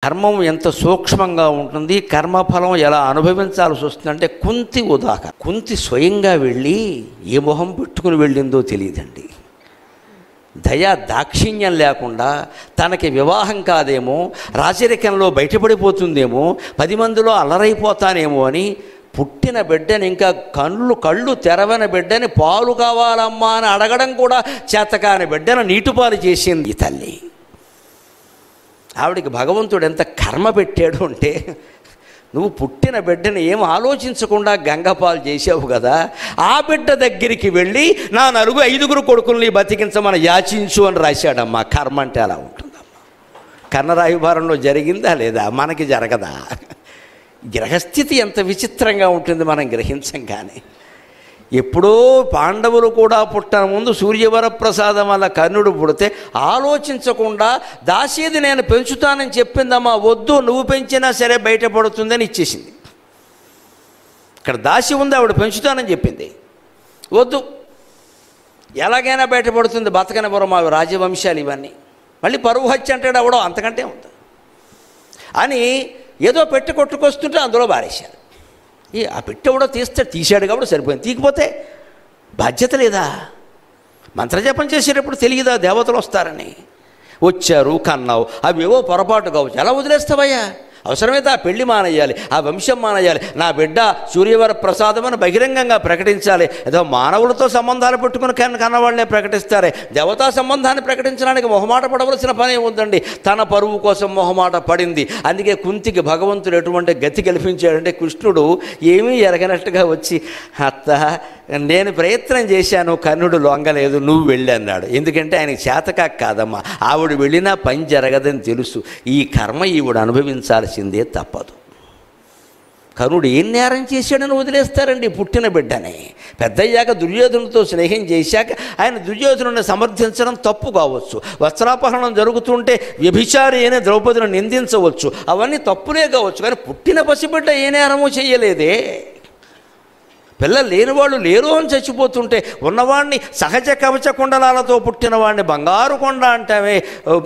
కర్మం ఎంత సూక్ష్మంగా ఉంటుంది, కర్మఫలం ఎలా అనుభవించాల్సి వస్తుందంటే కుంతి ఉదాహరణ. కుంతి స్వయంగా వెళ్ళి ఏ మొహం పెట్టుకుని వెళ్ళిందో తెలియదండి. దయా దాక్షిణ్యం లేకుండా తనకి వివాహం కాదేమో, రాజరికంలో బయటపడిపోతుందేమో, 10 మందిలో అల్లరైపోతానేమో అని పుట్టిన బిడ్డని, ఇంకా కళ్ళు తెరవని బిడ్డని పాలు కావాలమ్మా అని అడగడం కూడా చేతకాని బిడ్డను నీటిపాలు చేసింది ఈ తల్లి. ఆవిడికి భగవంతుడు ఎంత కర్మ పెట్టాడు అంటే, నువ్వు పుట్టిన బిడ్డని ఏం ఆలోచించకుండా గంగపాలు చేసావు కదా, ఆ బిడ్డ దగ్గరికి వెళ్ళి నా 5 కొడుకుల్ని బతికించమని యాచించు అని రాశాడమ్మా. కర్మ అంటే అలా ఉంటుందమ్మా. కన్నరాయుభారంలో జరిగిందా లేదా? మనకి జరగదా? గ్రహస్థితి ఎంత విచిత్రంగా ఉంటుంది మనం గ్రహించం. కానీ ఎప్పుడో పాండవులు కూడా పుట్టన ముందు సూర్యవరప్రసాదం వల్ల కర్ణుడు పుడితే ఆలోచించకుండా దాసేది నేను పెంచుతానని చెప్పిందమ్మా. వద్దు, నువ్వు పెంచినా సరే బయటపడుతుందని ఇచ్చేసింది. ఇక్కడ దాసి ఉంది, ఆవిడ పెంచుతానని చెప్పింది. వద్దు, ఎలాగైనా బయటపడుతుంది, బతకనివ్వరు మా రాజవంశాలు ఇవన్నీ. మళ్ళీ పరువు హత్య అంటాడు అవడం, అంతకంటే ఉంది అని ఏదో పెట్టి కొట్టుకొస్తుంటే అందులో బారేశారు. ఆ పెట్టెవడో తీశాడు కాబట్టి సరిపోయింది. తీకపోతే బాధ్యత లేదా? మంత్రజపం చేసేటప్పుడు తెలియదా దేవతలు వస్తారని? వచ్చారు, కన్నావు, అవి ఏవో పొరపాటు కావచ్చు, ఎలా వదిలేస్తావయ్యా? అవసరమైతే ఆ పెళ్లి మానేయాలి, ఆ వంశం మానేయాలి, నా బిడ్డ సూర్యవర ప్రసాదం అని బహిరంగంగా ప్రకటించాలి. ఏదో మానవులతో సంబంధాలు పెట్టుకుని కన్నవాళ్ళనే ప్రకటిస్తారే, దేవతా సంబంధాన్ని ప్రకటించడానికి మొహమాట పడవలసిన పని ఉందండి. తన పరువు కోసం మొహమాట పడింది. అందుకే కుంతికి భగవంతుడు ఎటువంటి గతి కల్పించాడంటే, కృష్ణుడు ఏమీ ఎరగనట్టుగా వచ్చి, అత్త నేను ప్రయత్నం చేశాను, కర్ణుడు లొంగలేదు, నువ్వు వెళ్ళి అన్నాడు. ఎందుకంటే ఆయనకి చేతకాక కాదమ్మా, ఆవిడ వెళ్ళినా పని జరగదని తెలుసు. ఈ కర్మ ఈవిడ అనుభవించాల్సిందే, తప్పదు. కర్ణుడు ఏం నేరం చేశాడని వదిలేస్తారండి పుట్టిన బిడ్డని? పెద్దయ్యాక దుర్యోధనుడితో స్నేహం చేశాక ఆయన దుర్యోధనుడిని సమర్థించడం తప్పు కావచ్చు, వస్త్రాపహరణం జరుగుతుంటే వ్యభిచారి అయిన ద్రౌపదిని నిందించవచ్చు, అవన్నీ తప్పులే కావచ్చు. కానీ పుట్టిన పసిబిడ్డ ఏ నేరమూ చేయలేదే. పిల్లలు లేనివాళ్ళు లేరు అని చచ్చిపోతుంటే, ఉన్నవాడిని సహజ కవచ కుండలాలతో పుట్టిన వాడిని బంగారు కొండ అంటామే.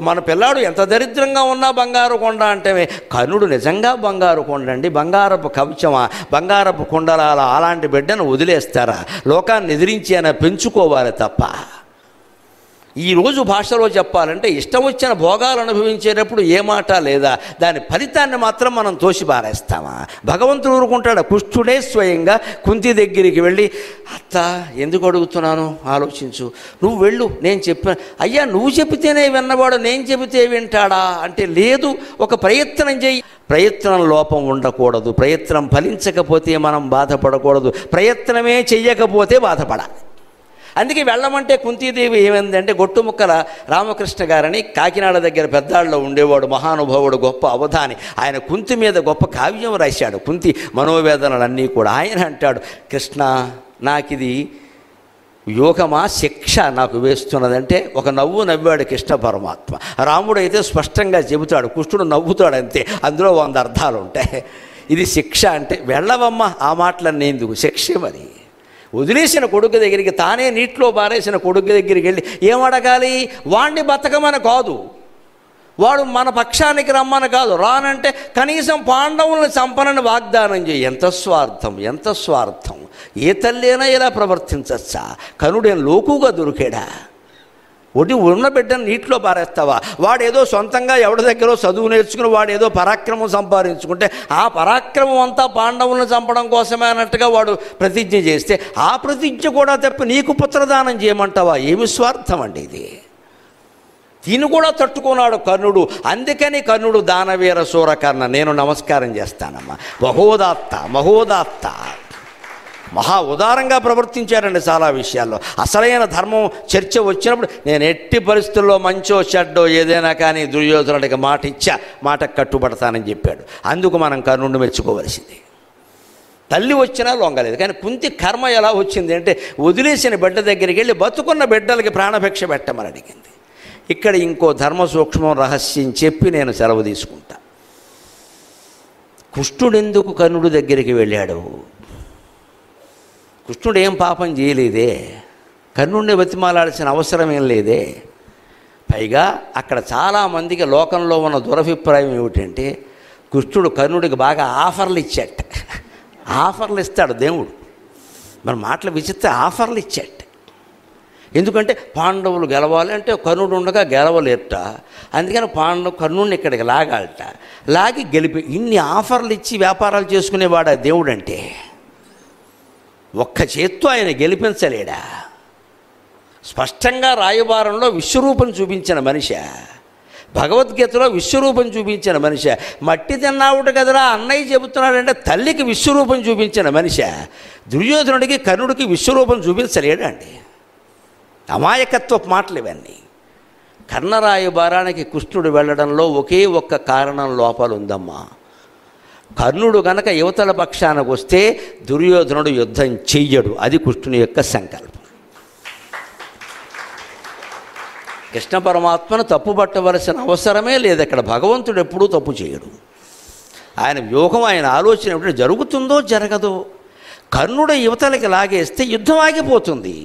మన పిల్లాడు ఎంత దరిద్రంగా ఉన్నా బంగారు కొండ అంటామే. కర్ణుడు నిజంగా బంగారు కొండ అండి. బంగారపు కవచమా, బంగారపు కుండలాల అలాంటి బిడ్డను వదిలేస్తారా? లోకాన్ని ఎదిరించి ఆయన పెంచుకోవాలి తప్ప. ఈరోజు భాషలో చెప్పాలంటే, ఇష్టం వచ్చిన భోగాలు అనుభవించేటప్పుడు ఏ మాట లేదా, దాని ఫలితాన్ని మాత్రం మనం తోసి పారేస్తామా? భగవంతుడు ఊరుకుంటాడు. కృష్ణుడే స్వయంగా కుంతి దగ్గరికి వెళ్ళి, అత్త ఎందుకు అడుగుతున్నాను ఆలోచించు, నువ్వు వెళ్ళు, నేను చెప్పాను. అయ్యా నువ్వు చెబితేనే విన్నవాడు, నేను చెబితే వింటాడా అంటే, లేదు, ఒక ప్రయత్నం చేయి. ప్రయత్నం లోపం ఉండకూడదు, ప్రయత్నం ఫలించకపోతే మనం బాధపడకూడదు, ప్రయత్నమే చెయ్యకపోతే బాధపడాలి. అందుకే వెళ్ళమంటే కుంతీదేవి ఏమైందంటే, గొట్టుముక్కల రామకృష్ణ గారని కాకినాడ దగ్గర పెద్దాళ్ళలో ఉండేవాడు, మహానుభావుడు, గొప్ప అవధాని. ఆయన కుంతి మీద గొప్ప కావ్యం రాశాడు, కుంతి మనోవేదనలన్నీ కూడా. ఆయన అంటాడు, కృష్ణ నాకిది యోగమా శిక్ష నాకు వేస్తున్నదంటే ఒక నవ్వు నవ్వాడు కృష్ణ పరమాత్మ. రాముడు అయితే స్పష్టంగా చెబుతాడు, కృష్ణుడు నవ్వుతాడు అంతే, అందులో 100 అర్థాలు ఉంటాయి. ఇది శిక్ష అంటే వెళ్ళవమ్మా, ఆ మాటలన్నీ ఎందుకు, శిక్ష మరి. వదిలేసిన కొడుకు దగ్గరికి, తానే నీటిలో పారేసిన కొడుకు దగ్గరికి వెళ్ళి ఏమడగాలి? వాణ్ణి బతకమని కాదు, వాడు మన పక్షానికి రమ్మని కాదు, రానంటే కనీసం పాండవులను చంపనని వాగ్దానం చేయి. ఎంత స్వార్థం, ఎంత స్వార్థం! ఏ తల్లి అయినా ఇలా ప్రవర్తించచ్చా? కనుడేం లోకుగా దొరికాడా? ఉన్న బిడ్డను నీటిలో పారేస్తావా? వాడేదో సొంతంగా ఎవరి దగ్గర చదువు నేర్చుకుని వాడేదో పరాక్రమం సంపాదించుకుంటే, ఆ పరాక్రమం అంతా పాండవులను చంపడం కోసమే అన్నట్టుగా వాడు ప్రతిజ్ఞ చేస్తే, ఆ ప్రతిజ్ఞ కూడా తప్పి నీకు పుత్రదానం చేయమంటావా? ఏమి స్వార్థం అండి ఇది! దీన్ని కూడా తట్టుకున్నాడు కర్ణుడు. అందుకని కర్ణుడు దానవీర సూరకర్ణ, నేను నమస్కారం చేస్తానమ్మా. మహోదాత్త మహా ఉదారంగా ప్రవర్తించారండి చాలా విషయాల్లో. అసలైన ధర్మం చర్చ వచ్చినప్పుడు, నేను ఎట్టి పరిస్థితుల్లో మంచో చెడ్డో ఏదైనా కానీ దుర్యోధనుడికి మాట ఇచ్చా, మాటకు కట్టుబడతానని చెప్పాడు. అందుకు మనం కర్ణుడిని మెచ్చుకోవలసింది. తల్లి వచ్చినా లొంగలేదు. కానీ కుంతి కర్మ ఎలా వచ్చింది అంటే, వదిలేసిన బిడ్డ దగ్గరికి వెళ్ళి బతుకున్న బిడ్డలకి ప్రాణభిక్ష పెట్టమని అడిగింది. ఇక్కడ ఇంకో ధర్మ సూక్ష్మం రహస్యం చెప్పి నేను సెలవు తీసుకుంటా. కృష్ణుడు ఎందుకు కర్ణుడి దగ్గరికి వెళ్ళాడు? కృష్ణుడు ఏం పాపం చేయలేదే, కర్ణుడిని బతిమాలాల్సిన అవసరం ఏం లేదే. పైగా అక్కడ చాలామందికి లోకంలో ఉన్న దురభిప్రాయం ఏమిటంటే కృష్ణుడు కర్ణుడికి బాగా ఆఫర్లు ఇచ్చాట. ఆఫర్లు ఇస్తాడు దేవుడు. మన మాటలు విచిత్ర ఆఫర్లు ఇచ్చాట. ఎందుకంటే పాండవులు గెలవాలి అంటే కర్ణుడు ఉండగా గెలవలేట. అందుకని కర్ణుడిని ఇక్కడికి లాగాలట. లాగి గెలిపి ఇన్ని ఆఫర్లు ఇచ్చి వ్యాపారాలు చేసుకునేవాడు ఆ దేవుడు అంటే. ఒక్క చేత్తో ఆయన గెలిపించలేడా? స్పష్టంగా రాయబారంలో విశ్వరూపం చూపించిన మనిషి, భగవద్గీతలో విశ్వరూపం చూపించిన మనిషి, మట్టి తిన్నావుట కదరా అన్నయ్య చెబుతున్నాడంటే తల్లికి విశ్వరూపం చూపించిన మనిషి దుర్యోధనుడికి కర్ణుడికి విశ్వరూపం చూపించలేడండి. అమాయకత్వపు మాటలు ఇవన్నీ. కర్ణరాయబారానికి కృష్ణుడు వెళ్ళడంలో ఒకే ఒక్క కారణం లోపల ఉందమ్మా. కర్ణుడు గనక యువతల పక్షానికి వస్తే దుర్యోధనుడు యుద్ధం చెయ్యడు. అది కృష్ణుని యొక్క సంకల్పం. కృష్ణ పరమాత్మను తప్పుపట్టవలసిన అవసరమే లేదు. అక్కడ భగవంతుడు ఎప్పుడూ తప్పు చేయడు. ఆయన వ్యూహం, ఆయన ఆలోచన ఏమిటంటే జరుగుతుందో జరగదో. కర్ణుడు యువతలకి లాగేస్తే యుద్ధం ఆగిపోతుంది.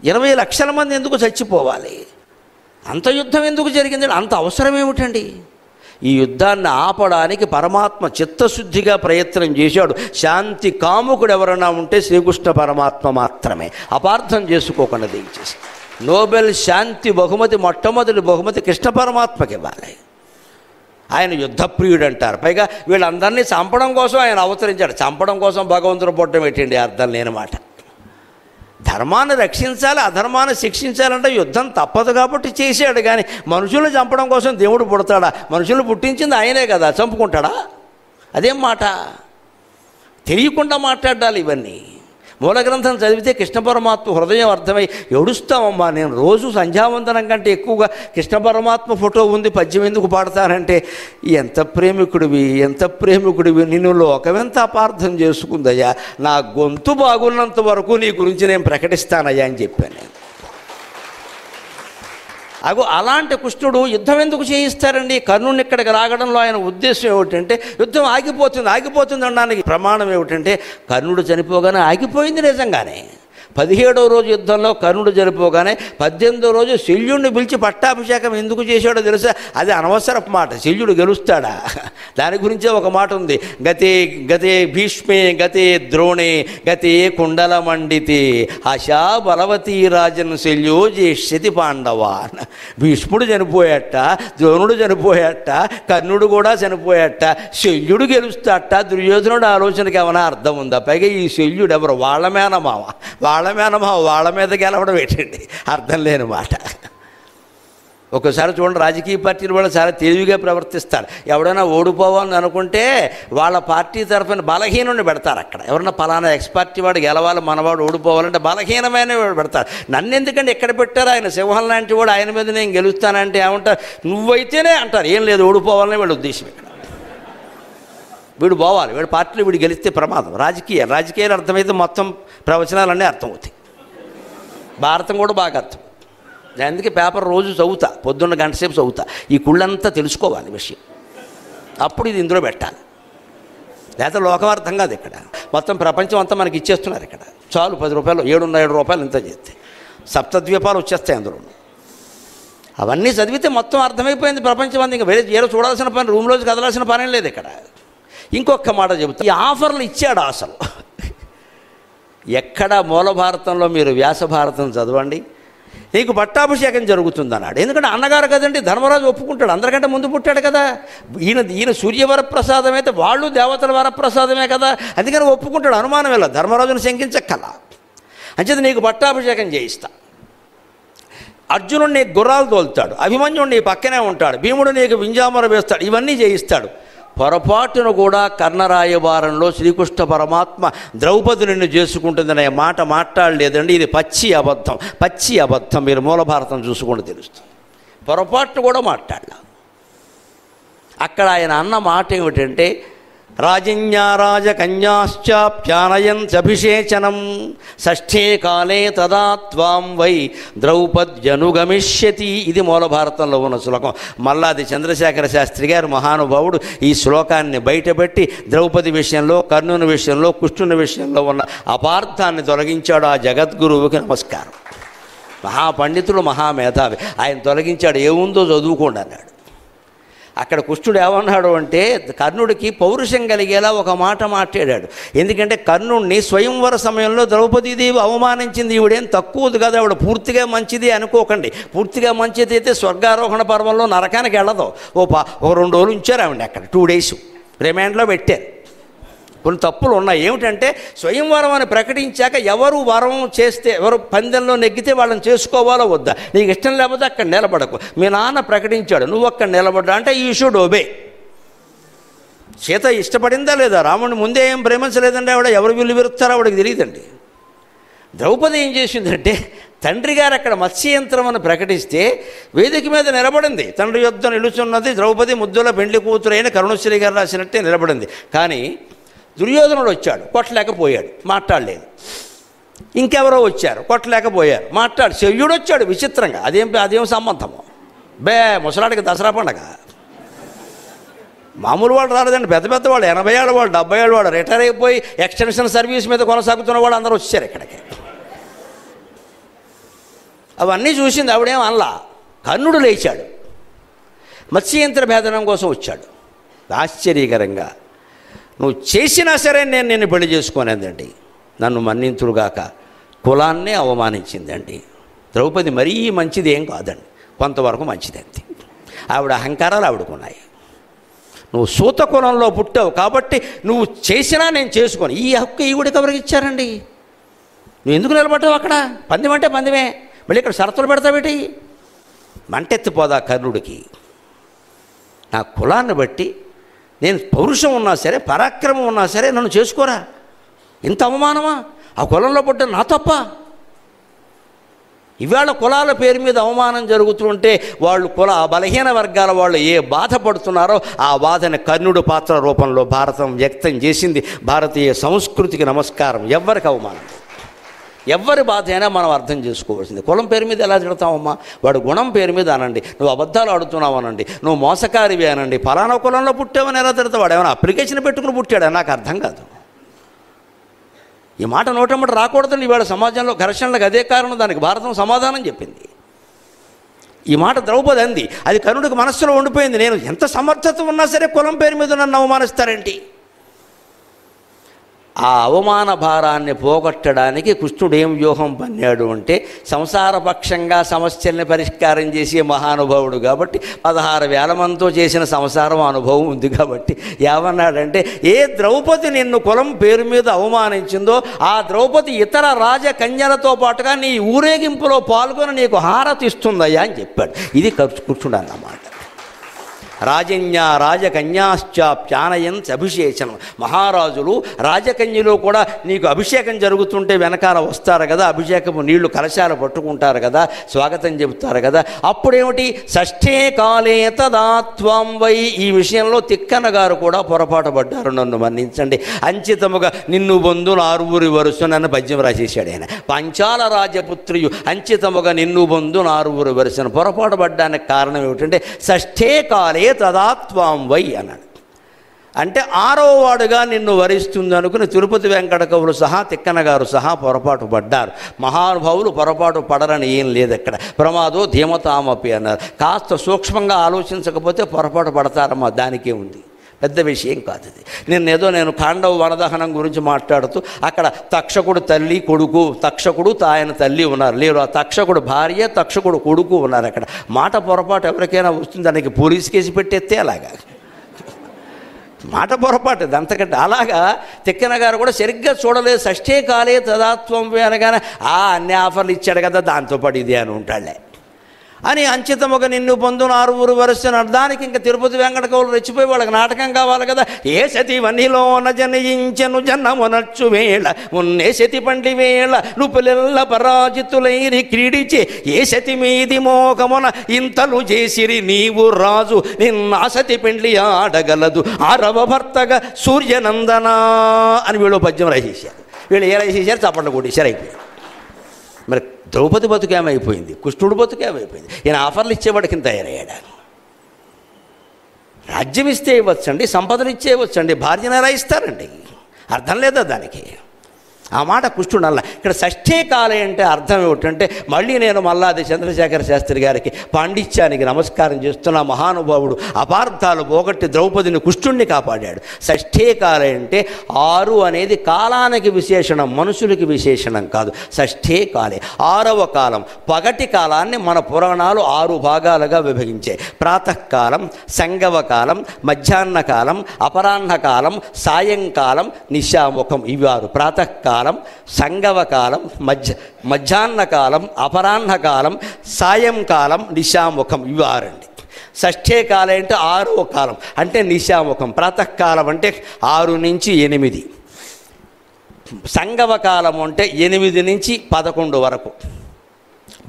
20 లక్షల మంది ఎందుకు చచ్చిపోవాలి? అంత యుద్ధం ఎందుకు జరిగింది? అంత అవసరం ఏమిటండి? ఈ యుద్ధాన్ని ఆపడానికి పరమాత్మ చిత్తశుద్ధిగా ప్రయత్నం చేశాడు. శాంతి కాముకుడు ఎవరైనా ఉంటే శ్రీకృష్ణ పరమాత్మ మాత్రమే. అపార్థం చేసుకోకుండా దయచేసి. నోబెల్ శాంతి బహుమతి మొట్టమొదటి బహుమతి కృష్ణ పరమాత్మకి ఇవ్వాలి. ఆయన యుద్ధప్రియుడు అంటారు. పైగా వీళ్ళందరినీ చంపడం కోసం ఆయన అవతరించాడు. చంపడం కోసం భగవంతుడు పుట్టడం పెట్టండి, అర్థం లేని మాట. ధర్మాన్ని రక్షించాలి, అధర్మాన్ని శిక్షించాలంటే యుద్ధం తప్పదు కాబట్టి చేశాడు. కానీ మనుషులను చంపడం కోసం దేవుడు పుడతాడా? మనుషులను పుట్టించింది ఆయనే కదా, చంపుకుంటాడా? అదేం మాట? తెలియకుండా మాట్లాడాలి ఇవన్నీ. మూల గ్రంథం చదివితే కృష్ణ పరమాత్మ హృదయం అర్థమై ఏడుస్తామమ్మా. నేను రోజు సంధ్యావందనం కంటే ఎక్కువగా కృష్ణ పరమాత్మ ఫోటో ఉంది, పద్యం ఎందుకు పాడతానంటే ఎంత ప్రేమికుడివి, ఎంత ప్రేమికుడివి, నిన్ను లోకమెంత అపార్థం చేసుకుందయ్యా. నా గొంతు బాగున్నంత వరకు నీ గురించి నేను ప్రకటిస్తానయ్యా అని చెప్పాను నేను. అలాంటి కృష్ణుడు యుద్ధం ఎందుకు చేయిస్తారండి? కర్ణుని ఇక్కడికి రాగడంలో ఆయన ఉద్దేశం ఏమిటంటే యుద్ధం ఆగిపోతుంది అనడానికి ప్రమాణం ఏమిటంటే కర్ణుడు చనిపోగానే ఆగిపోయింది నిజంగానే. 17వ రోజు యుద్ధంలో కర్ణుడు చనిపోగానే 18వ రోజు శల్యుడిని పిలిచి పట్టాభిషేకం ఎందుకు చేశాడో తెలుసా? అది అనవసరపు మాట. శల్యుడు గెలుస్తాడా? దాని గురించే ఒక మాట ఉంది. గతే భీష్మే గతే ద్రోణే గతే కుండల మండితే ఆశా బలవతీ రాజన్ శల్యో జేష్యతి పాండవాన్. భీష్ముడు చనిపోయాట, ద్రోణుడు చనిపోయాట, కర్ణుడు కూడా చనిపోయాట, శల్యుడు గెలుస్తాట. దుర్యోధనుడు ఆలోచనకి ఏమైనా అర్థం ఉందా? పైగా ఈ శల్యుడు ఎవరు? వాళ్ళ మేనమామ. వాళ్ళ మీద గెలవడం ఏంటండి? అర్థం లేని మాట. ఒకసారి చూడండి, రాజకీయ పార్టీలు కూడా చాలా తెలివిగా ప్రవర్తిస్తారు. ఎవడైనా ఓడిపోవాలని అనుకుంటే వాళ్ళ పార్టీ తరఫున బలహీనుడిని పెడతారు అక్కడ. ఎవరన్నా పలానా ఎక్స్ పార్టీ వాడు గెలవాలి, మనవాడు ఓడిపోవాలంటే బలహీనమైన వాడు పెడతారు. నన్ను ఎందుకంటే ఎక్కడ పెట్టారు? ఆయన సింహం లాంటి వాడు, ఆయన మీద నేను గెలుస్తానంటే ఏమంటారు? నువ్వైతేనే అంటారు. ఏం లేదు, ఓడిపోవాలని వీళ్ళ ఉద్దేశం ఇక్కడ. వీడు పోవాలి, వీడు పార్టీలో వీడు గెలిస్తే ప్రమాదం. రాజకీయాలు అర్థమైతే మొత్తం ప్రవచనాలన్నీ అర్థమవుతాయి. భారతం కూడా బాగా అర్థం. అందుకే పేపర్ రోజు చదువుతా, పొద్దున్న గంట సేపు చదువుతా. ఈ కుళ్ళంతా తెలుసుకోవాలి విషయం, అప్పుడు ఇది ఇందులో పెట్టాలి. లేకపోతే లోకవార్థం కాదు. ఇక్కడ మొత్తం ప్రపంచం అంతా మనకి ఇచ్చేస్తున్నారు. ఇక్కడ చాలు 10 రూపాయలు, 7 రూపాయలు ఇంత చేస్తే సప్తద్వీపాలు వచ్చేస్తాయి అందులో. అవన్నీ చదివితే మొత్తం అర్థమైపోయింది ప్రపంచం అంతా. ఇంకా వేరే చూడాల్సిన పని, రూమ్లోకి కదలాల్సిన పని లేదు ఇక్కడ. ఇంకొక మాట చెబుతా. ఈ ఆఫర్లు ఇచ్చాడు అసలు. ఎక్కడ మూల భారతంలో మీరు వ్యాస భారతం చదవండి, నీకు పట్టాభిషేకం జరుగుతుందన్నాడు. ఎందుకంటే అన్నగారు కదండి, ధర్మరాజు ఒప్పుకుంటాడు. అందరికంటే ముందు పుట్టాడు కదా. ఈయన సూర్యవరప్రసాదం అయితే వాళ్ళు దేవతల వరప్రసాదమే కదా. అందుకని ఒప్పుకుంటాడు, అనుమానం వెళ్ళ. ధర్మరాజును శంకించక్కల. అంచేది నీకు పట్టాభిషేకం చేయిస్తా. అర్జునుడు నీకు గుర్రాలు తోలుతాడు, అభిమన్యుడు నీ పక్కనే ఉంటాడు, భీముడు నీకు వింజామర వేస్తాడు, ఇవన్నీ చేయిస్తాడు. పొరపాటును కూడా కర్ణరాయబారంలో శ్రీకృష్ణ పరమాత్మ ద్రౌపది నిన్ను చేసుకుంటుందనే మాట మాట్లాడలేదండి. ఇది పచ్చి అబద్ధం. మీరు మూల భారతం చూసుకుంటూ తెలుస్తుంది. పొరపాటును కూడా మాట్లాడలా. అక్కడ ఆయన అన్న మాట ఏమిటంటే రాజన్యారాజకన్యాశ్చాప్యానయంత్యభిషేచనం షష్ఠే కాలే తదా త్వాం వై ద్రౌపద్యనుగమిష్యతి. ఇది మూల భారతంలో ఉన్న శ్లోకం. మల్లాది చంద్రశేఖర శాస్త్రి గారు మహానుభావుడు ఈ శ్లోకాన్ని బయటపెట్టి ద్రౌపది విషయంలో, కర్ణుని విషయంలో, కృష్ణుని విషయంలో ఉన్న అపార్థాన్ని తొలగించాడు. ఆ జగద్గురువుకి నమస్కారం. మహాపండితుడు, మహామేధావి. ఆయన తొలగించాడు. ఏముందో చదువుకోండి అన్నాడు. అక్కడ కృష్ణుడు ఏమన్నాడు అంటే కర్ణుడికి పౌరుషం కలిగేలా ఒక మాట మాట్లాడాడు. ఎందుకంటే కర్ణుడిని స్వయంవర సమయంలో ద్రౌపదీదేవి అవమానించింది. ఈవిడేం తక్కువది కదా, ఆవిడ పూర్తిగా మంచిది అనుకోకండి. పూర్తిగా మంచిది అయితే స్వర్గారోహణ పర్వంలో నరకానికి వెళ్ళదు. ఓ 2 రోజులు ఉంచారు ఆవిడ అక్కడ, 2 days రిమాండ్లో పెట్టారు. కొన్ని తప్పులు ఉన్నాయి. ఏమిటంటే స్వయంవరం అని ప్రకటించాక ఎవరు వరం చేస్తే, ఎవరు పందెంలో నెగ్గితే వాళ్ళని చేసుకోవాలో వద్దా, నీకు ఇష్టం లేకపోతే అక్కడ నిలబడకు. మీ నాన్న ప్రకటించాడు, నువ్వు అక్కడ నిలబడ్డా అంటే యూ షుడ్ ఒబే. సీత ఇష్టపడిందా లేదా? రాముడిని ముందే ఏం ప్రేమించలేదండి ఆవిడ. ఎవరు విల్లు విరుస్తారో ఆవిడకి తెలియదండి. ద్రౌపది ఏం చేసిందంటే తండ్రి గారు అక్కడ మత్స్యయంత్రం అని ప్రకటిస్తే వేదిక మీద నిలబడింది. తండ్రి యొద్ద నిలుచున్నది ద్రౌపది, ముద్దుల పెండ్లి కూతురైన కరుణశ్రీ గారు రాసినట్టే నిలబడింది. కానీ దుర్యోధనుడు వచ్చాడు, కొట్టలేకపోయాడు, మాట్లాడలేదు. ఇంకెవరో వచ్చారు, కొట్టలేకపోయారు, మాట్లాడు. శల్యుడు వచ్చాడు విచిత్రంగా. అదేం సంబంధము? ముసలాడికి దసరా పండగ. మామూలు వాళ్ళు రాలేదండి, పెద్ద పెద్ద వాళ్ళు, 80 ఏళ్ళ వాళ్ళు, 70 ఏళ్ళ వాళ్ళు, రిటైర్ అయిపోయి ఎక్స్టెన్షన్ సర్వీస్ మీద కొనసాగుతున్న వాళ్ళు అందరూ వచ్చారు ఇక్కడికి. అవన్నీ చూసింది ఆవిడేం అనలా. కర్ణుడు లేచాడు, మత్స్యయంత్ర భేదనం కోసం వచ్చాడు. ఆశ్చర్యకరంగా, నువ్వు చేసినా సరే నేను నిన్ను పెళ్లి చేసుకోనేదండి, నన్ను మన్నింతురుగాక, కులాన్నే అవమానించిందండి. ద్రౌపది మరీ మంచిది ఏం కాదండి, కొంతవరకు మంచిదండి. ఆవిడ అహంకారాలు ఆవిడకున్నాయి. నువ్వు సూత కులంలో పుట్టావు కాబట్టి నువ్వు చేసినా నేను చేసుకోను. ఈ హక్కు ఈవిడికి ఎవరికి ఇచ్చారండి? నువ్వు ఎందుకు నిలబడ్డావు అక్కడ? పందెం అంటే పందెమే, మళ్ళీ ఇక్కడ షరతులు పెడతావేటి? మంటెత్తిపోదా కర్ణుడికి. నా కులాన్ని బట్టి నేను పౌరుషం ఉన్నా సరే, పరాక్రమం ఉన్నా సరే నన్ను చేసుకోరా. ఇంత అవమానమా? ఆ కులంలో పుట్టిన నా తప్ప? ఇవాళ కులాల పేరు మీద అవమానం జరుగుతుంటే వాళ్ళు బలహీన వర్గాల వాళ్ళు ఏ బాధపడుతున్నారో ఆ బాధని కర్ణుడు పాత్ర రూపంలో భారతం వ్యక్తం చేసింది. భారతీయ సంస్కృతికి నమస్కారం. ఎవ్వరికి అవమానం, ఎవరి బాధ అయినా మనం అర్థం చేసుకోవాల్సింది. కులం పేరు మీద ఎలా తిడతామమ్మా? వాడు గుణం పేరు మీద అనండి, నువ్వు అబద్ధాలు ఆడుతున్నావు అనండి, నువ్వు మోసకారివి అనండి, ఫలానా కులంలో పుట్టావని ఎలా తిడతావు? వాడు ఏమైనా అప్లికేషన్ పెట్టుకుని పుట్టాడు? నాకు అర్థం కాదు. ఈ మాట నోటమ్మట రాకూడదండి. ఇవాళ సమాజంలో ఘర్షణలకు అదే కారణం. దానికి భారతం సమాధానం చెప్పింది. ఈ మాట ద్రౌపది అంది, అది కర్ణుడికి మనస్సులో ఉండిపోయింది. నేను ఎంత సమర్థత ఉన్నా సరే కులం పేరు మీద నన్ను అవమానిస్తారేంటి? ఆ అవమాన భారాన్ని పోగొట్టడానికి కృష్ణుడు ఏం వ్యూహం పన్నాడు అంటే, సంసారపక్షంగా సమస్యల్ని పరిష్కారం చేసే మహానుభావుడు కాబట్టి 16,000 మందితో చేసిన సంసారం అనుభవం ఉంది కాబట్టి ఏమన్నాడంటే, ఏ ద్రౌపది నిన్ను కులం పేరు మీద అవమానించిందో ఆ ద్రౌపది ఇతర రాజకన్యలతో పాటుగా నీ ఊరేగింపులో పాల్గొని నీకు హారతి ఇస్తుందయ్యా అని చెప్పాడు. ఇది కృష్ణుడు అన్నమాట. రాజకన్యాశ్చాప్యానయన్ అభిషేచనం. మహారాజులు రాజకన్యలో కూడా నీకు అభిషేకం జరుగుతుంటే వెనకాల వస్తారు కదా, అభిషేకము నీళ్లు కలశాలు పట్టుకుంటారు కదా, స్వాగతం చెబుతారు కదా. అప్పుడేమిటి? షష్ఠే కాలే తదాత్వం వై. ఈ విషయంలో తిక్కన్న గారు కూడా పొరపాటు పడ్డారు, నన్ను మన్నించండి. అంచితముగా నిన్ను బొందులు 6 వరుస నన్ను పద్యం రాసేశాడు ఆయన. పంచాల రాజపుత్రియు అంచితముగా నిన్ను బొందులు 6 వరుసను పొరపాటు పడ్డానికి కారణం ఏమిటంటే, షష్ఠే కాలే తదాత్వాం వై అన్నాడు. అంటే 6వ వాడుగా నిన్ను వరిస్తుంది అనుకుని తిరుపతి వెంకట కవులు సహా తిక్కన గారు సహా పొరపాటు పడ్డారు. మహానుభావులు పొరపాటు పడరని ఏం లేదు అక్కడ. ప్రమాదో ధీమతామపి అన్నారు. కాస్త సూక్ష్మంగా ఆలోచించకపోతే పొరపాటు పడతారమ్మా, దానికే ఉంది, పెద్ద విషయం కాదు అది. నేను ఖాండవ వనదహనం గురించి మాట్లాడుతూ అక్కడ తక్షకుడు తల్లి కొడుకు, తక్షకుడు ఆయన తల్లి ఉన్నారు, లేరు ఆ తక్షకుడు భార్య తక్షకుడు కొడుకు ఉన్నారు. అక్కడ మాట పొరపాటు ఎవరికైనా వస్తుంది, దానికి పోలీస్ కేసు పెట్టేస్తే అలాగా మాట పొరపాటు అంతకంటే. అలాగా తిక్కన గారు కూడా సరిగ్గా చూడలేదు. షష్ఠే కాలే తదాత్వం అనగానే అన్ని ఆఫర్లు ఇచ్చాడు కదా, దాంతోపాటు ఇది అని ఉంటాడులే అని. అంచితముగా నిన్ను పొందున 6 వరుసను అర్థానికి ఇంకా తిరుపతి వెంకట కవులు రెచ్చిపోయి వాళ్ళకి నాటకం కావాలి కదా. ఏ సతి వన్నిలోన జనయించను జనమునచ్చు వేళ ఉన్నే సతి పండి వేళ నుపులెల్ల పరాజితులైరి క్రీడిచే ఏ సతి మీది మోకమున ఇంతలు చేసిరి నీవు రాజు నిన్న సతి పెండ్లి ఆడగలదు 6వ భర్తగా సూర్యనందనా అని వీళ్ళు పద్యం రాసేశారు. వీళ్ళు ఏ రాసేశారు? చప్పట్లు కొట్టేశారు, అయిపోయింది. మరి ద్రౌపది బతుకేమైపోయింది, కృష్ణుడు బతుకేమైపోయింది. ఈయన ఆఫర్లు ఇచ్చేవాడికి తయారయ్యాడు. రాజ్యం ఇస్తే ఇవ్వచ్చండి, సంపదలు ఇచ్చే ఇవ్వచ్చండి, భార్యను ఎలా ఇస్తారండి? అర్థం లేదా దానికి? ఆ మాట కుష్ఠుడు అల్ల. ఇక్కడ షష్ఠే కాలే అంటే అర్థం ఏమిటంటే, మళ్ళీ నేను మల్లాది చంద్రశేఖర శాస్త్రి గారికి పాండిత్యానికి నమస్కారం చేస్తున్న మహానుభావుడు అపార్థాలు పోగొట్టి ద్రౌపదిని కుష్ఠుణ్ణి కాపాడాడు. షష్ఠే కాలే అంటే 6 అనేది కాలానికి విశేషణం, మనుషులకి విశేషణం కాదు. షష్ఠే కాలే 6వ కాలం. పగటి కాలాన్ని మన పురాణాలు 6 భాగాలుగా విభజించాయి. ప్రాతకాలం, సంగవ కాలం, మధ్యాహ్న కాలం, అపరాహ్న కాలం, సాయంకాలం, నిశాముఖం. ఇవి 6. ప్రాతకాలం, సంగవ కాలం, మధ్యాహ్న కాలం, అపరాహ్న కాలం, సాయంకాలం, నిశాముఖం. ఇవి 6 అండి. షష్ఠే కాలం అంటే 6వ కాలం అంటే నిశాముఖం. ప్రాతకాలం అంటే 6 నుంచి 8, సంగవ కాలం అంటే 8 నుంచి 11 వరకు,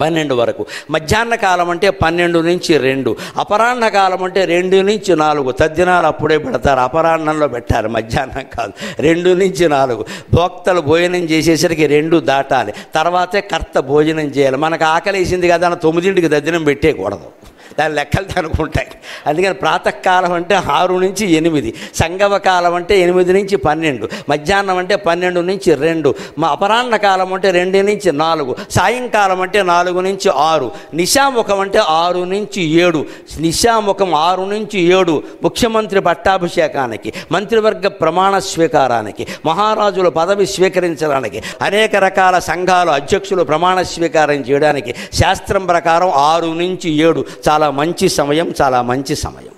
12 వరకు. మధ్యాహ్న కాలం అంటే 12 నుంచి 2, అపరాహ్న కాలం అంటే 2 నుంచి 4. తద్దినాలు అప్పుడే పెడతారు, అపరాహ్నంలో పెట్టారు, మధ్యాహ్నం కాదు. 2 నుంచి 4 భోక్తలు భోజనం చేసేసరికి 2 దాటాలి. తర్వాతే కర్త భోజనం చేయాలి. మనకు ఆకలేసింది కదా అని 9ంటికి దద్దినం పెట్టేయకూడదు, దాని లెక్కలు అనుకుంటాయి. అందుకని ప్రాతకాలం అంటే 6 నుంచి 8, సంగవ కాలం అంటే 8 నుంచి 12, మధ్యాహ్నం అంటే 12 నుంచి 2, అపరాహ్న కాలం అంటే 2 నుంచి 4, సాయంకాలం అంటే 4 నుంచి 6, నిశాముఖం అంటే 6 నుంచి 7. నిశాముఖం 6 నుంచి 7 ముఖ్యమంత్రి పట్టాభిషేకానికి, మంత్రివర్గ ప్రమాణ స్వీకారానికి, మహారాజుల పదవి స్వీకరించడానికి, అనేక రకాల సంఘాలు అధ్యక్షులు ప్రమాణ స్వీకారం చేయడానికి శాస్త్రం ప్రకారం 6 నుంచి 7 చాలా మంచి సమయం, చాలా మంచి సమయం.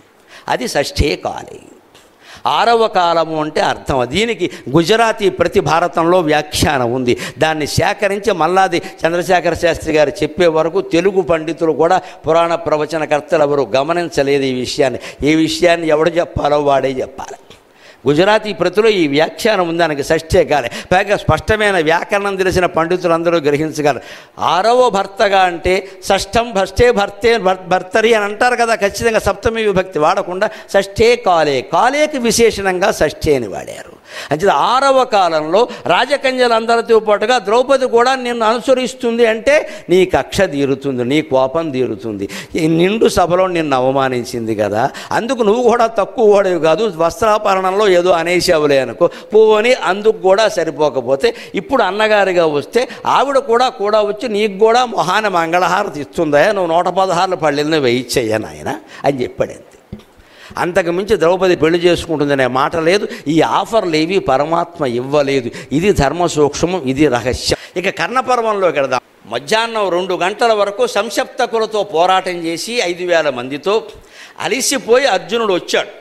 అది షష్ఠే కాలే. 6వ కాలము అంటే అర్థం. దీనికి గుజరాతీ ప్రతి భారతంలో వ్యాఖ్యానం ఉంది. దాన్ని సేకరించి మల్లాది చంద్రశేఖర శాస్త్రి గారు చెప్పే వరకు తెలుగు పండితులు కూడా, పురాణ ప్రవచనకర్తలు ఎవరు గమనించలేదు ఈ విషయాన్ని. ఈ విషయాన్ని ఎవడు చెప్పాలో వాడే చెప్పాలి. గుజరాతీ ప్రతిలో ఈ వ్యాఖ్యానం ఉంది, దానికి షష్ఠే కాలే. పైగా స్పష్టమైన వ్యాకరణం తెలిసిన పండితులు అందరూ గ్రహించగలరు. 6వ భర్తగా అంటే షష్ఠం భర్తే భర్తరి అని అంటారు కదా, ఖచ్చితంగా సప్తమి విభక్తి వాడకుండా షష్ఠే కాలే, కాలేకి విశేషణంగా షష్ఠే అని వాడారు. అంటే 6వ కాలంలో రాజకన్యలందరితో పాటుగా ద్రౌపది కూడా నిన్ను అనుసరిస్తుంది అంటే నీ కక్ష తీరుతుంది, నీ కోపం తీరుతుంది. ఈ నిండు సభలో నిన్ను అవమానించింది కదా, అందుకు నువ్వు కూడా తక్కువ వాడేవి కాదు, వస్త్రాపరణంలో ఏదో అనేసావులే అనుకో పోని, అందుకు కూడా సరిపోకపోతే ఇప్పుడు అన్నగారిగా వస్తే ఆవిడ కూడా వచ్చి నీకు కూడా మొహాన మంగళహారతి ఇస్తుందా, నువ్వు 116 పళ్ళెల్ని వేయిచ్చయ్యా నాయన అని చెప్పాడు. అంతకు మించి ద్రౌపది పెళ్లి చేసుకుంటుందనే మాట లేదు. ఈ ఆఫర్లు ఏవి పరమాత్మ ఇవ్వలేదు. ఇది ధర్మ సూక్ష్మం, ఇది రహస్యం. ఇక కర్ణపర్వంలోకి వెళదాం. మధ్యాహ్నం 2 గంటల వరకు సంశప్తకులతో పోరాటం చేసి 5000 మందితో అలిసిపోయి అర్జునుడు వచ్చాడు.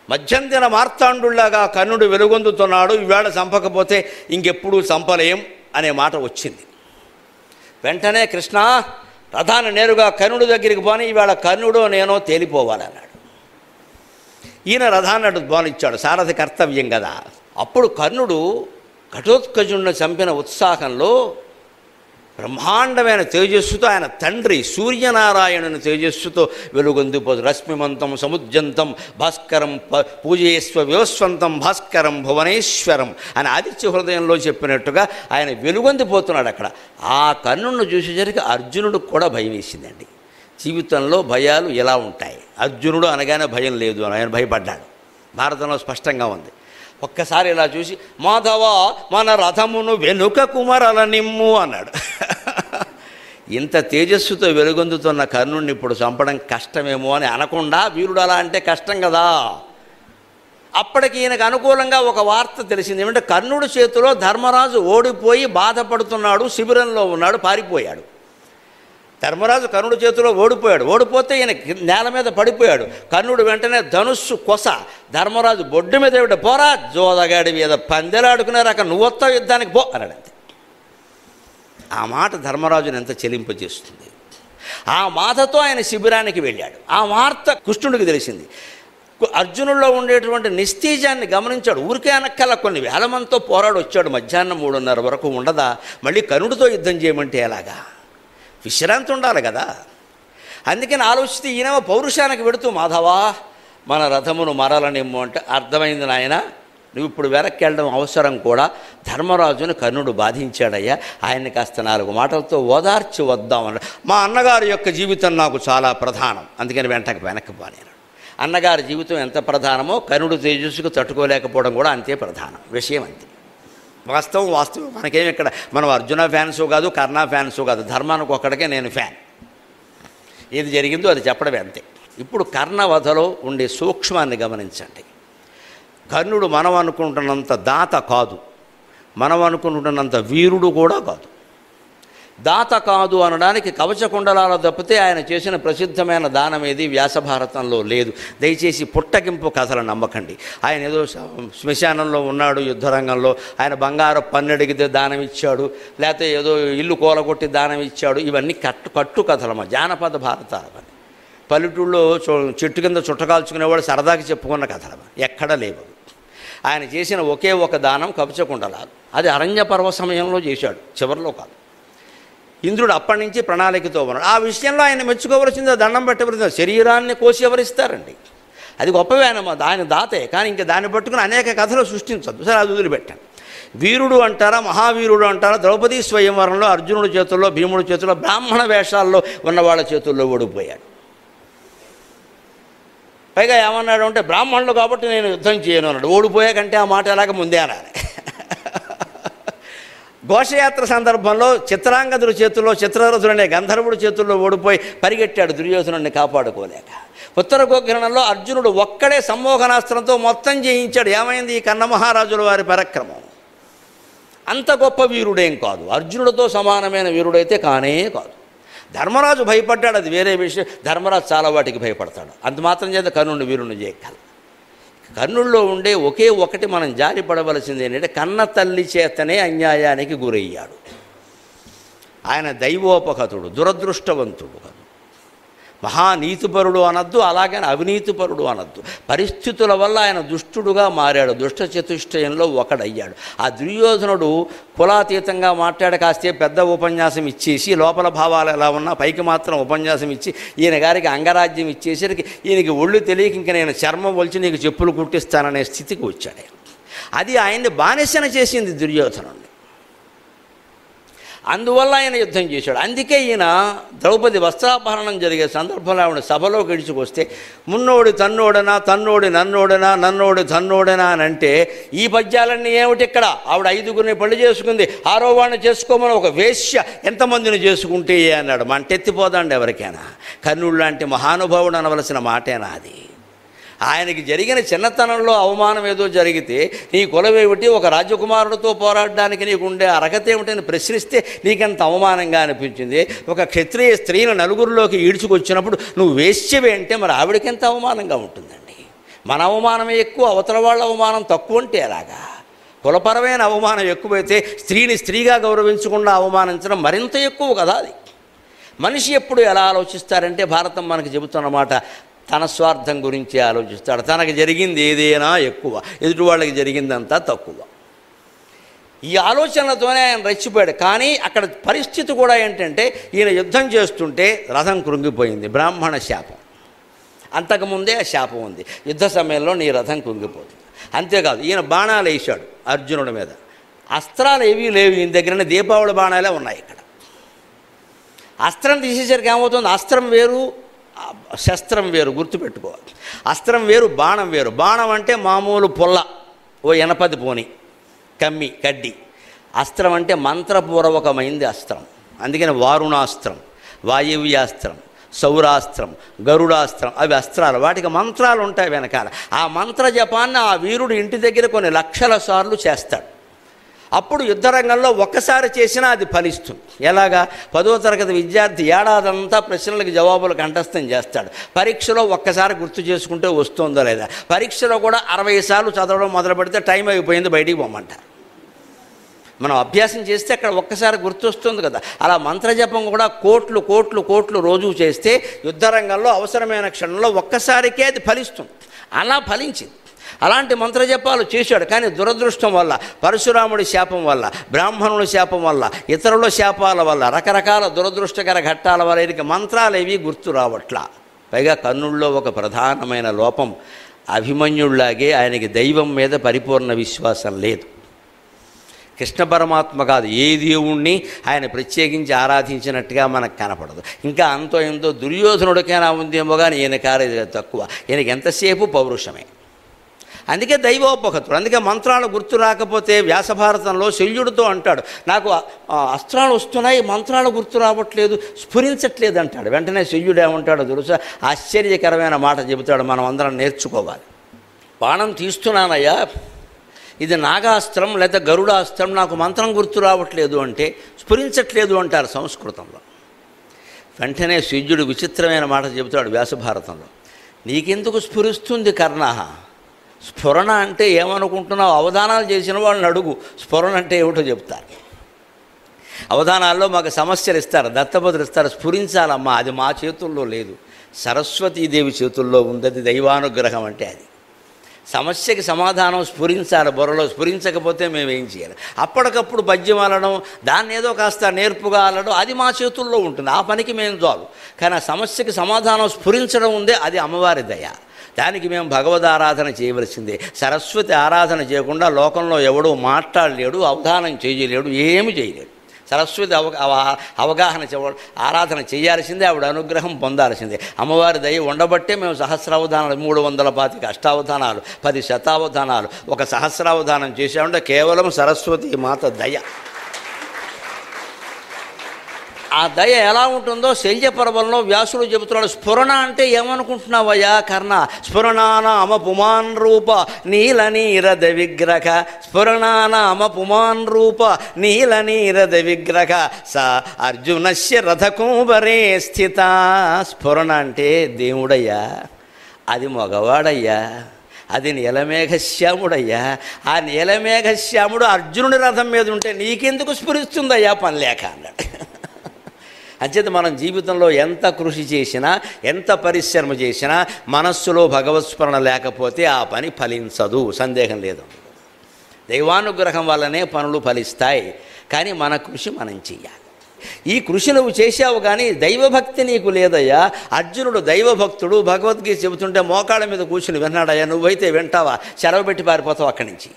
మధ్యందిన మార్తాండులాగా కర్ణుడు వెలుగొందుతున్నాడు. ఈవేళ చంపకపోతే ఇంకెప్పుడు చంపలేం అనే మాట వచ్చింది. వెంటనే కృష్ణ రథాన్ని నేరుగా కర్ణుడి దగ్గరికి పోని, ఈవేళ కర్ణుడో నేనో తేలిపోవాలన్నాడు. ఈయన రథాన్ని అటు పోనిచ్చాడు, సారథి కర్తవ్యం కదా. అప్పుడు కర్ణుడు ఘటోత్కచుడిని చంపిన ఉత్సాహంలో బ్రహ్మాండమైన తేజస్సుతో ఆయన తండ్రి సూర్యనారాయణుని తేజస్సుతో వెలుగొందిపోదు. రశ్మిమంతం సముద్యంతం భాస్కరం పూజయేస్వ వివస్వంతం భాస్కరం భువనేశ్వరం అని ఆదిత్య హృదయంలో చెప్పినట్టుగా ఆయన వెలుగొందిపోతున్నాడు అక్కడ. ఆ కర్ణుడిని చూసేసరికి అర్జునుడికి కూడా భయం వేసిందండి. జీవితంలో భయాలు ఎలా ఉంటాయి, అర్జునుడు అనగానే భయం లేదు అని ఆయన భయపడ్డాడు. భారతంలో స్పష్టంగా ఉంది. ఒక్కసారి ఇలా చూసి మాధవ మన రథమును వెనుక కుమరల నిమ్ము అన్నాడు. ఇంత తేజస్సుతో వెలుగొందుతున్న కర్ణుడిని ఇప్పుడు చంపడం కష్టమేమో అని అనకుండా, వీరుడు అలా అంటే కష్టం కదా. అప్పటికి ఈయనకు అనుకూలంగా ఒక వార్త తెలిసింది. ఏమంటే కర్ణుడి చేతిలో ధర్మరాజు ఓడిపోయి బాధపడుతున్నాడు, శిబిరంలో ఉన్నాడు, పారిపోయాడు. ధర్మరాజు కర్ణుడి చేతిలో ఓడిపోతే ఈయన నేల మీద పడిపోయాడు. కర్ణుడు వెంటనే ధనుస్సు కొస ధర్మరాజు బొడ్డు మీద ఏమిట, పోరా జోదగాడి మీద పందెలాడుకున్నారు, అక్కడ నువ్వు వస్తావు యుద్ధానికి పో అన్నాడు. అంతే. ఆ మాట ధర్మరాజుని ఎంత చెలింపజేస్తుంది. ఆ మాటతో ఆయన శిబిరానికి వెళ్ళాడు. ఆ వార్త కృష్ణుడికి తెలిసింది. అర్జునుల్లో ఉండేటువంటి నిస్తేజాన్ని గమనించాడు. ఊరికే అనక్కల కొన్ని వేల మందితో పోరాడు వచ్చాడు. మధ్యాహ్నం 3:30 వరకు ఉండదా, మళ్ళీ కర్ణుడితో యుద్ధం చేయమంటే ఎలాగా, విశ్రాంతి ఉండాలి కదా. అందుకని ఆలోచిస్తే ఈయనేమో పౌరుషానికి పెడుతూ మాధవా మన రథమును మరలనిమ్ము అంటే, అర్థమైంది నాయన, నువ్వు ఇప్పుడు వెనక్కి వెళ్ళడం అవసరం కూడా. ధర్మరాజుని కర్ణుడు బాధించాడయ్యా, ఆయన్ని కాస్త 4 మాటలతో ఓదార్చి వద్దామన్నాడు. మా అన్నగారి యొక్క జీవితం నాకు చాలా ప్రధానం, అందుకని వెనక్కి పోనేను. అన్నగారి జీవితం ఎంత ప్రధానమో కర్ణుడు తేజస్సుకు తట్టుకోలేకపోవడం కూడా అంతే ప్రధానం. విషయం అంతే. వాస్తవం మనకేమి ఇక్కడ మనం అర్జున ఫ్యాన్స్ కాదు, కర్ణ ఫ్యాన్స్ కాదు, ధర్మానికి ఒక్కడికే నేను ఫ్యాన్. ఏది జరిగిందో అది చెప్పడమే అంతే. ఇప్పుడు కర్ణవధలో ఉండే సూక్ష్మాన్ని గమనించండి. కర్ణుడు మనం అనుకుంటున్నంత దాత కాదు, మనం అనుకుంటున్నంత వీరుడు కూడా కాదు. దాత కాదు అనడానికి కవచకుండలాల తప్పితే ఆయన చేసిన ప్రసిద్ధమైన దానం ఏది వ్యాసభారతంలో లేదు. దయచేసి పుట్టగింపు కథలు నమ్మకండి. ఆయన ఏదో శ్మశానంలో ఉన్నాడు యుద్ధరంగంలో, ఆయన బంగారు పన్నెడిగితే దానం ఇచ్చాడు, లేకపోతే ఏదో ఇల్లు కూలగొట్టి దానం ఇచ్చాడు, ఇవన్నీ కట్టు కథలమ్మా, జానపద భారతాలు. పల్లెటూళ్ళలో చెట్టు కింద చుట్టకాల్చుకునేవాడు సరదాకి చెప్పుకున్న కథలమ్మా, ఎక్కడా లేవు. ఆయన చేసిన ఒకే ఒక దానం కవచకుండలాలు, అది అరణ్య పర్వ సమయంలో చేశాడు, చివరిలో కాదు. ఇంద్రుడు అప్పటి నుంచి ప్రణాళికతో ఉన్నాడు. ఆ విషయంలో ఆయన మెచ్చుకోవలసింది, దండం పెట్టవలసింది. శరీరాన్ని కోసి ఎవరిస్తారండి, అది గొప్పవే. ఆయన దాతే, కానీ ఇంకా దాన్ని పట్టుకుని అనేక కథలు సృష్టించద్దు. సరే, అది వదిలిపెట్టాను. వీరుడు అంటారా, మహావీరుడు అంటారా, ద్రౌపదీ స్వయంవరంలో అర్జునుడి చేతుల్లో, భీముడి చేతుల్లో, బ్రాహ్మణ వేషాల్లో ఉన్న వాళ్ళ చేతుల్లో ఓడిపోయాడు. పైగా ఏమన్నాడు అంటే, బ్రాహ్మణులు కాబట్టి నేను యుద్ధం చేయను అన్నాడు. ఓడిపోయాకంటే ఆ మాట ఎలాగ ముందే అనాలి. ఘోషయాత్ర సందర్భంలో చిత్రాంగదుడి చేతుల్లో, చిత్రరథుడు అనే గంధర్వుడి చేతుల్లో ఓడిపోయి పరిగెట్టాడు దుర్యోధనుడిని కాపాడుకోలేక. ఉత్తర గోగ్రహణంలో అర్జునుడు ఒక్కడే సమ్మోహనాస్త్రంతో మొత్తం జయించాడు. ఏమైంది ఈ కన్నమహారాజుల వారి పరాక్రమం? అంత గొప్ప వీరుడేం కాదు, అర్జునుడితో సమానమైన వీరుడైతే కానే కాదు. ధర్మరాజు భయపడ్డాడు, అది వేరే విషయం. ధర్మరాజు చాలా వాటికి భయపడతాడు, అంత మాత్రం చేత కర్ణుడిని వీరుణ్ణి చేయగలరు. కర్ణుల్లో ఉండే ఒకే ఒకటి మనం జారిపడవలసింది ఏంటంటే, కన్న తల్లి చేతనే అన్యాయానికి గురయ్యాడు. ఆయన దైవోపహతుడు, దురదృష్టవంతుడు, మహానీతిపరుడు అనద్దు, అలాగని అవినీతిపరుడు అనద్దు. పరిస్థితుల వల్ల ఆయన దుష్టుడుగా మారాడు, దుష్ట చతుష్టయంలో ఒకడయ్యాడు. ఆ దుర్యోధనుడు కులాతీతంగా మాట్లాడి కాస్తే పెద్ద ఉపన్యాసం ఇచ్చేసి, లోపల భావాలు ఎలా ఉన్నా పైకి మాత్రం ఉపన్యాసం ఇచ్చి, ఈయన గారికి అంగరాజ్యం ఇచ్చేసరికి ఈయనకి ఒళ్ళు తెలియక ఇంక నేను చర్మం ఒలిచి నీకు చెప్పులు కుట్టిస్తాననే స్థితికి వచ్చాడు. అది ఆయన్ని బానిసన చేసింది దుర్యోధనుడిని. అందువల్ల ఆయన యుద్ధం చేశాడు. అందుకే ఈయన ద్రౌపది వస్త్రాపహరణం జరిగే సందర్భంలో ఆవిడ సభలో గడిచుకొస్తే, మున్నోడి తన్నోడనా, తన్నోడి నన్నోడనా, నన్నోడి తన్నోడనా అని అంటే, ఈ పద్యాలన్నీ ఏమిటి ఇక్కడ? ఆవిడ 5గురిని పెళ్లి చేసుకుంది, 6వ వాడిని చేసుకోమని ఒక వేశ్య ఎంతమందిని చేసుకుంటే అన్నాడు. మంటెత్తిపోదండి ఎవరికైనా. కర్ణుడు లాంటి మహానుభావుడు అనవలసిన మాటేనా అది? ఆయనకి జరిగిన చిన్నతనంలో అవమానం ఏదో జరిగితే, నీ కులమేమిటి, ఒక రాజకుమారుడితో పోరాడడానికి నీకుండే అర్హత ఏమిటని ప్రశ్నిస్తే నీకెంత అవమానంగా అనిపించింది. ఒక క్షత్రియ స్త్రీని నలుగురిలోకి ఈడ్చుకొచ్చినప్పుడు నువ్వు వేశ్యవే అంటే మరి ఆవిడకెంత అవమానంగా ఉంటుందండి. మన అవమానమే ఎక్కువ, అవతల వాళ్ళ అవమానం తక్కువ అంటే ఎలాగా? కులపరమైన అవమానం ఎక్కువైతే స్త్రీని స్త్రీగా గౌరవించకుండా అవమానించడం మరింత ఎక్కువ కదా. అది మనిషి ఎప్పుడు ఎలా ఆలోచిస్తారంటే, భారతం మనకు చెబుతున్నమాట, తన స్వార్థం గురించి ఆలోచిస్తాడు. తనకు జరిగింది ఏదైనా ఎక్కువ, ఎదుటి వాళ్ళకి జరిగిందంతా తక్కువ. ఈ ఆలోచనలతోనే ఆయన రెచ్చిపోయాడు. కానీ అక్కడ పరిస్థితి కూడా ఏంటంటే, ఈయన యుద్ధం చేస్తుంటే రథం కృంగిపోయింది, బ్రాహ్మణ శాపం. అంతకుముందే ఆ శాపం ఉంది, యుద్ధ సమయంలో నీ రథం కృంగిపోతుంది. అంతేకాదు, ఈయన బాణాలు వేశాడు అర్జునుడి మీద. అస్త్రాలు ఏవీ లేవు ఈయన దగ్గరనే, దీపావళి బాణాలే ఉన్నాయి. ఇక్కడ అస్త్రం తీసేసరికి ఏమవుతుంది? అస్త్రం వేరు, శస్త్రం వేరు, గుర్తుపెట్టుకోవాలి. అస్త్రం వేరు, బాణం వేరు. బాణం అంటే మామూలు పుల్ల, ఓ ఎనపది పోని కమ్మి కడ్డి. అస్త్రం అంటే మంత్రపూర్వకమైంది అస్త్రం. అందుకని వారుణాస్త్రం, వాయువ్యాస్త్రం, సౌరాస్త్రం, గరుడాస్త్రం, అవి అస్త్రాలు. వాటికి మంత్రాలు ఉంటాయి వెనకాల. ఆ మంత్ర జపాన్ని ఆ వీరుడు ఇంటి దగ్గర కొన్ని లక్షల సార్లు చేస్తాడు. అప్పుడు యుద్ధరంగంలో ఒక్కసారి చేసినా అది ఫలిస్తుంది. ఎలాగా? 10వ తరగతి విద్యార్థి ఏడాదంతా ప్రశ్నలకు జవాబులు కంఠస్థం చేస్తాడు. పరీక్షలో ఒక్కసారి గుర్తు చేసుకుంటే వస్తుందో లేదా. పరీక్షలో కూడా 60 సార్లు చదవడం మొదలు పెడితే టైం అయిపోయింది, బయటికి పోమంటారు. మనం అభ్యాసం చేస్తే అక్కడ ఒక్కసారి గుర్తొస్తుంది కదా. అలా మంత్రజపం కూడా కోట్లు కోట్లు కోట్లు రోజు చేస్తే యుద్ధరంగంలో అవసరమైన క్షణంలో ఒక్కసారికే అది ఫలిస్తుంది. అలా ఫలించింది. అలాంటి మంత్రజపాలు చేశాడు. కానీ దురదృష్టం వల్ల, పరశురాముడి శాపం వల్ల, బ్రాహ్మణుడి శాపం వల్ల, ఇతరుల శాపాల వల్ల, రకరకాల దురదృష్టకర ఘట్టాల వల్ల ఈయనకి మంత్రాలేవి గుర్తు రావట్లా. పైగా కర్ణుల్లో ఒక ప్రధానమైన లోపం, అభిమన్యుడిలాగే ఆయనకి దైవం మీద పరిపూర్ణ విశ్వాసం లేదు. కృష్ణ పరమాత్మ కాదు, ఏ దేవుణ్ణి ఆయన ప్రత్యేకించి ఆరాధించినట్టుగా మనకు కనపడదు. ఇంకా అంతో ఎంతో దుర్యోధనుడికైనా ఉందేమో కానీ ఈయన కారేది తక్కువ. ఈయనకి ఎంతసేపు పౌరుషమే. అందుకే దైవోపహతుడు. అందుకే మంత్రాలు గుర్తు రాకపోతే వ్యాసభారతంలో శల్యుడితో అంటాడు, నాకు అస్త్రాలు వస్తున్నాయి, మంత్రాలు గుర్తు రావట్లేదు, స్ఫురించట్లేదు అంటాడు. వెంటనే శల్యుడు ఏమంటాడో తెలుసా? ఆశ్చర్యకరమైన మాట చెబుతాడు, మనం అందరం నేర్చుకోవాలి. బాణం తీస్తున్నానయ్యా, ఇది నాగాస్త్రం లేదా గరుడాస్త్రం, నాకు మంత్రం గుర్తు రావట్లేదు అంటే స్ఫురించట్లేదు అంటారు సంస్కృతంలో. వెంటనే శల్యుడు విచిత్రమైన మాట చెబుతాడు వ్యాసభారతంలో, నీకెందుకు స్ఫురిస్తుంది కర్ణ? స్ఫురణ అంటే ఏమనుకుంటున్నావు? అవధానాలు చేసిన వాళ్ళని అడుగు, స్ఫురణ అంటే ఏమిటో చెప్తారు. అవధానాల్లో మాకు సమస్యలు ఇస్తారు, దత్తపదులు ఇస్తారు, స్ఫురించాలమ్మా, అది మా చేతుల్లో లేదు, సరస్వతీదేవి చేతుల్లో ఉంది, అది దైవానుగ్రహం అంటే. అది సమస్యకి సమాధానం స్ఫురించాలి బుర్రలో, స్ఫురించకపోతే మేము ఏం చేయాలి? అప్పటికప్పుడు పద్యం అలడం, దాన్ని ఏదో కాస్త నేర్పుగా అలడం, అది మా చేతుల్లో ఉంటుంది, ఆ పనికి మేము చాలు. కానీ ఆ సమస్యకి సమాధానం స్ఫురించడం ఉందే, అది అమ్మవారి దయ. దానికి మేము భగవద్ ఆరాధన చేయవలసిందే. సరస్వతి ఆరాధన చేయకుండా లోకంలో ఎవడో మాట్లాడలేడు, అవధానం చేయలేడు, ఏమి చేయలేడు. సరస్వతి అవగాహన ఆరాధన చేయాల్సిందే, ఆవిడ అనుగ్రహం పొందాల్సిందే. అమ్మవారి దయ ఉండబట్టే మేము సహస్రావధానాలు 325 అష్టావధానాలు, 10 శతావధానాలు, ఒక సహస్రావధానం చేసామంటే కేవలం సరస్వతి మాత దయ. ఆ దయ ఎలా ఉంటుందో శల్యపర్వంలో వ్యాసుడు చెబుతున్నాడు. స్ఫురణ అంటే ఏమనుకుంటున్నావయ్యా కర్ణ? స్ఫురణానామ పుమాన్ రూప నీల నీరద విగ్రహ, స్ఫురణానామ పుమాన్ రూప నీల నీరద విగ్రహ స అర్జునస్య రథకుంబరే స్థిత. స్ఫురణ అంటే దేవుడయ్యా, అది మగవాడయ్యా, అది నీలమేఘశ్యాముడయ్యా. ఆ నీలమేఘశ్యాముడు అర్జునుడి రథం మీద ఉంటే నీకెందుకు స్ఫురిస్తుందయ్యా పని లేక అన్నాడు. అంచేత మనం జీవితంలో ఎంత కృషి చేసినా, ఎంత పరిశ్రమ చేసినా మనస్సులో భగవత్స్మరణ లేకపోతే ఆ పని ఫలించదు, సందేహం లేదు. దైవానుగ్రహం వల్లనే పనులు ఫలిస్తాయి, కానీ మన కృషి మనం చెయ్యాలి. ఈ కృషి నువ్వు చేశావు, కానీ దైవభక్తి నీకు లేదయ్యా. అర్జునుడు దైవభక్తుడు, భగవద్గీత చెబుతుంటే మోకాళ్ళ మీద కూర్చుని విన్నాడయ్యా. నువ్వైతే వింటావా? సెలవు పెట్టి పారిపోతావు అక్కడి నుంచి.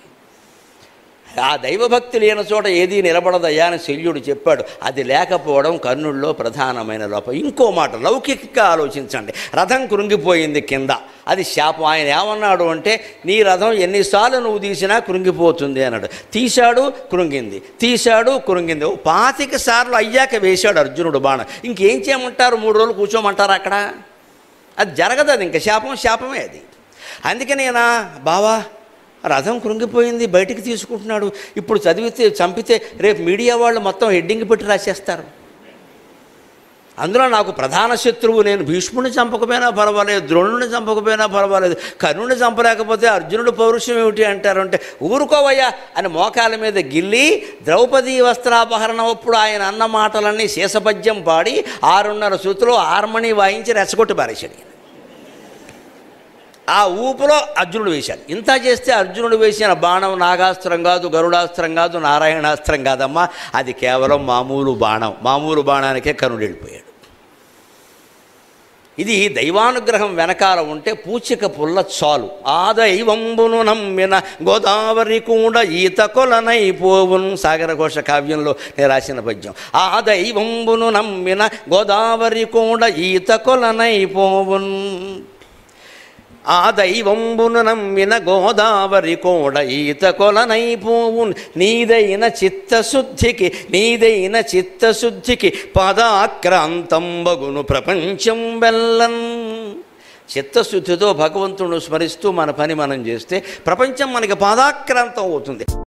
ఆ దైవభక్తి లేని చోట ఏదీ నిలబడదయ్యా అని శల్యుడు చెప్పాడు. అది లేకపోవడం కర్ణుల్లో ప్రధానమైన లోపం. ఇంకో మాట లౌకికంగా ఆలోచించండి. రథం కృంగిపోయింది కింద, అది శాపం. ఆయన ఏమన్నాడు అంటే, నీ రథం ఎన్నిసార్లు నువ్వు తీసినా కృంగిపోతుంది అన్నాడు. తీశాడు, కృంగింది, తీశాడు, కృంగింది. 25 సార్లు అయ్యాక వేశాడు అర్జునుడు బాణం. ఇంకేం చేయమంటారు? 3 రోజులు కూర్చోమంటారు అక్కడ? అది జరగదు, అది ఇంకా శాపమే అది. అందుకనేనా బావా రథం కృంగిపోయింది, బయటికి తీసుకుంటున్నాడు, ఇప్పుడు చంపితే రేపు మీడియా వాళ్ళు మొత్తం హెడ్డింగ్ పెట్టి రాసేస్తారు. అందులో నాకు ప్రధాన శత్రువు నేను భీష్ముడిని చంపకపోయినా పర్వాలేదు, ద్రోణుడిని చంపకపోయినా పర్వాలేదు, కర్ణుడిని చంపలేకపోతే అర్జునుడు పౌరుషం ఏమిటి అంటారు అంటే, ఊరుకోవయ్యా అని మోకాల మీద గిల్లి ద్రౌపదీ వస్త్రాపహరణం అప్పుడు ఆయన అన్న మాటలన్నీ శేషపద్యం పాడి 6:30 సూతులో హార్మనీ వాయించి రెచ్చగొట్టి పారేశాడు. ఆ ఊపులో అర్జునుడు వేశాడు. ఇంత చేస్తే అర్జునుడు వేసిన బాణం నాగాస్త్రం కాదు, గరుడాస్త్రం కాదు, నారాయణాస్త్రం కాదమ్మా, అది కేవలం మామూలు బాణం. మామూలు బాణానికే కర్ణుడు వెళ్ళిపోయాడు. ఇది దైవానుగ్రహం వెనకాల ఉంటే పూచిక పుల్ల చాలు. ఆ దైవంబును నమ్మిన గోదావరి కూడా ఈత కొలనైపోవున్. సాగరఘోష కావ్యంలో నేను రాసిన పద్యం. ఆ దైవంబును నమ్మిన గోదావరి కూడా ఈత కొలనైపోవున్. ఆ దైవంబును నమ్మిన గోదావరి కోడ ఈత కొలనైపోవున్. నీదైన చిత్తశుద్ధికి పదాక్రాంతంబగును ప్రపంచం వెల్లన్. చిత్తశుద్ధితో భగవంతుడు స్మరిస్తూ మన పని మనం చేస్తే ప్రపంచం మనకి పాదాక్రాంతం అవుతుంది.